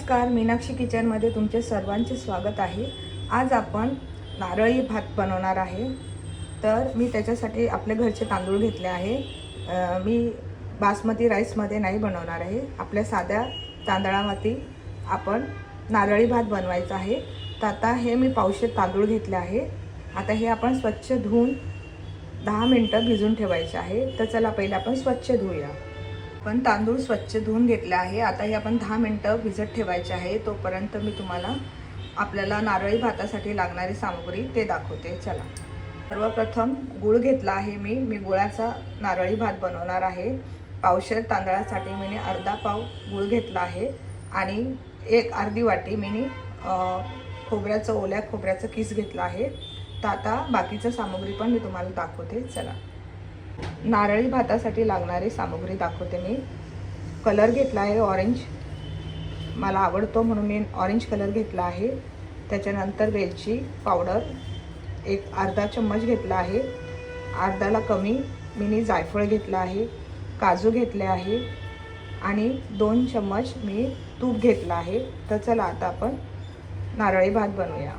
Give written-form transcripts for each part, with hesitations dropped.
नमस्कार, मीनाक्षी किचनमध्ये तुमचे सर्वांचे स्वागत आहे। आज आपण नारळी भात बनवणार आहे। तर मी त्याच्यासाठी आपल्या घरचे तांदूळ घेतले आहे। मी बासमती राईसमध्ये नाही बनवणार आहे, आपल्या साध्या तांदळामध्ये आपण नारळी भात बनवायचा आहे। तर आता हे मी पावशेर तांदूळ घेतले आहे। आता हे आपण स्वच्छ धुवून 10 मिनिटं भिजून ठेवायचे आहे। तर चला पहिले आपण स्वच्छ धुऊया। पण तांदूळ स्वच्छ धुवून घेतले आहे। आता हे आपण 10 मिनिटं भिजत ठेवायचे आहे। तोपर्यंत मी तुम्हाला आपल्याला नारळी भातासाठी लागणारी सामग्री ते दाखवते। चला, सर्वप्रथम गूळ घेतला आहे। मी गुळाचा नारळी भात बनवणार आहे। पावशेर तांदळासाठी मी अर्धा पाव गूळ घेतला आहे आणि एक अर्धी वाटी मी ओल्या खोबऱ्याचं किस घेतला आहे। तर आता बाकीचं सामग्री पण मी तुम्हाला दाखवते। चला, नारळी भातासाठी लागणारी सामग्री दाखवते। मी कलर घेतला आहे ऑरेंज, मला आवडतो म्हणून मी ऑरेंज कलर घेतला आहे। त्याच्यानंतर वेलची पावडर एक अर्धा चम्मच घेतला आहे। अर्धाला कमी मी जायफळ घेतला आहे, काजू घेतले आहे आणि 2 चम्मच मी तूप घेतला आहे। तर चला आता आपण नारळी भात बनवूया।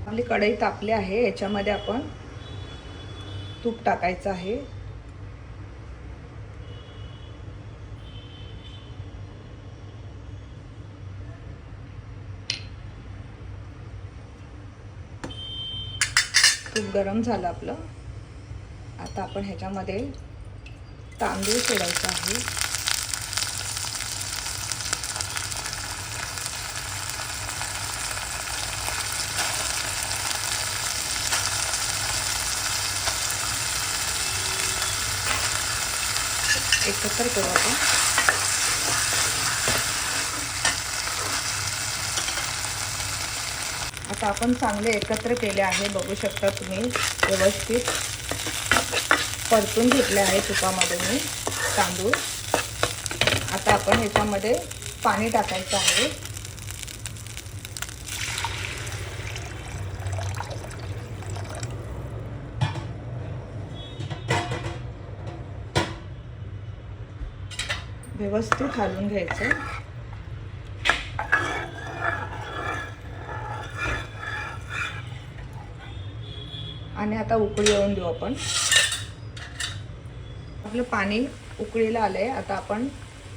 आपली कढई तापली आहे, याच्यामध्ये आपण तूप टाकायचं आहे। तूप गरम झालं आपलं। आता आपण ह्याच्यामध्ये तांदूळ सोडायचं आहे। एकत्र करू आपण। आता आपण चांगले एकत्र केले आहे, बघू शकता तुम्ही। व्यवस्थित परतून घेतले आहे तुपामध्ये मी तांदूळ। आता आपण ह्याच्यामध्ये पाणी टाकायचं आहे। व्यवस्थित हलवून घ्यायचं आणि आता उकळी येऊन देऊ आपण। आपलं पाणी उकळीला आलंय। आता आपण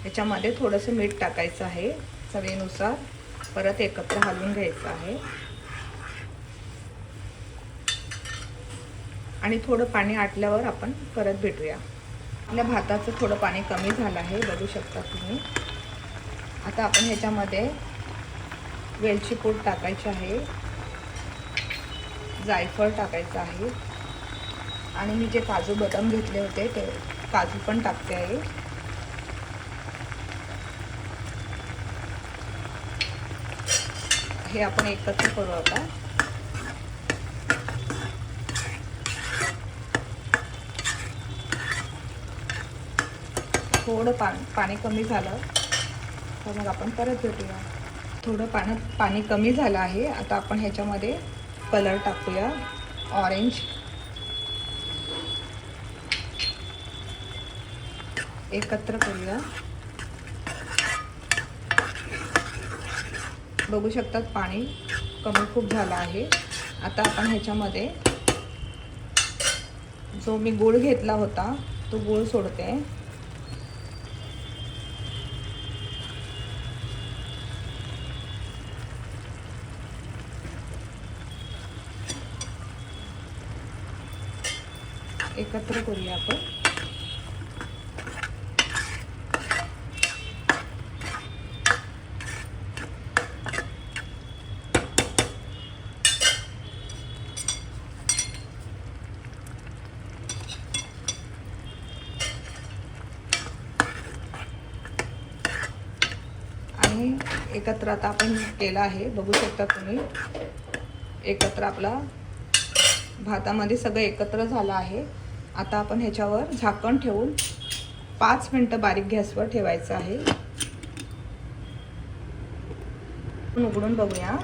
याच्यामध्ये थोडंसं मीठ टाकायचं आहे चवीनुसार। परत एकत्र हलवून घ्यायचं आहे आणि थोडं पाणी आटल्यावर आपण परत भेटूया। आपल्या भाताचं थोडं पाणी कमी झालं आहे, बघू शकता तुम्ही। आता आपण ह्याच्यामध्ये वेलची पूड टाकायची आहे, जायफळ टाकायचं आहे आणि मी जे काजू बदाम घेतले होते ते काजू पण टाकते आहे। हे आपण एकत्र करू आता। थोडं पाणी कमी झालं तर मग आपण परत भेटूया। थोडं पाणी कमी झालं आहे। आता आपण ह्याच्यामध्ये कलर टाकूया ऑरेंज, एकत्र करूया। बघू शकतात पाणी कमी खूप झालं आहे। आता आपण ह्याच्यामध्ये जो मी गूळ घेतला होता तो गूळ सोडते। एकत्र करूया आपण। आणि एकत्र आता आपण केलं आहे, बघू शकता तुम्ही। एकत्र आपला भातामध्ये सगळं एकत्र झालं आहे। आता आपण ह्याच्यावर झाकण ठेवून 5 मिनिटं बारीक गॅसवर ठेवायचं आहे। उघडून बघूया,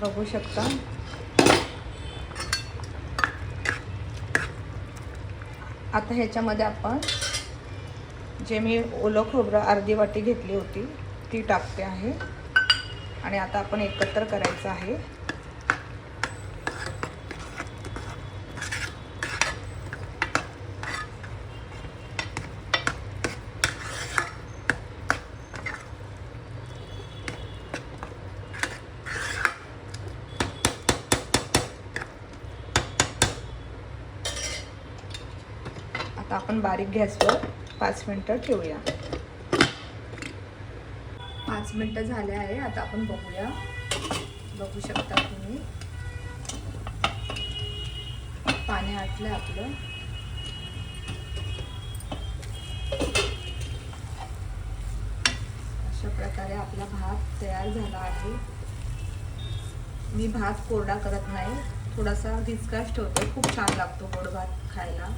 बघू शकता। आता ह्याच्यामध्ये आपण जे मी ओलं खोबरं अर्धी वाटी घेतली होती ती टाकते आहे आणि आता आपण एकत्र करायचं आहे. आता आपण बारीक गॅसवर 5 मिनिटं ठेवूया. 5 मिनिटं झाले आहे. आता आपण बघूया. बघू शकता तुम्ही पाणी आटलं आपलं. अशा प्रकारे आपला भात तयार झाला आहे. मी भात कोरडा करत नाही, थोडासा धिसकाच ठेवते. खूप छान लागतो गोड भात खायला,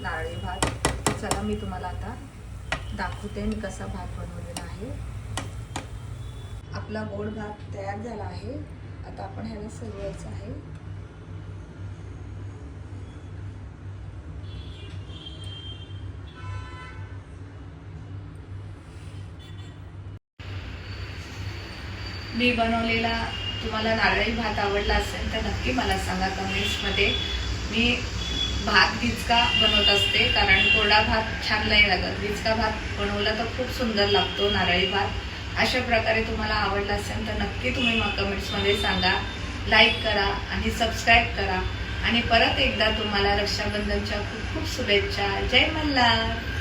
नारळी भात. चला मी तुम्हाला आता दाखवते मी कसा भात बनवलेला आहे. आपला गोड भात तयार झाला आहे. आता आपण ह्याला सजवायचं आहे. मी बनवलेला तुम्हाला नारळी भात आवडला असेल तर नक्की मला सांगा कमेंट्समध्ये. मी भात गिचका बनवत असते, कारण कोरडा भात छान नाही लागत. गिचका भात बनवला तर खूप सुंदर लागतो नारळी भात. अशा प्रकारे तुम्हाला आवडला असेल तर नक्की तुम्ही मग कमेंट्समध्ये सांगा. लाईक करा आणि सबस्क्राईब करा. आणि परत एकदा तुम्हाला रक्षाबंधनच्या खूप खूप शुभेच्छा. जय मल्हार.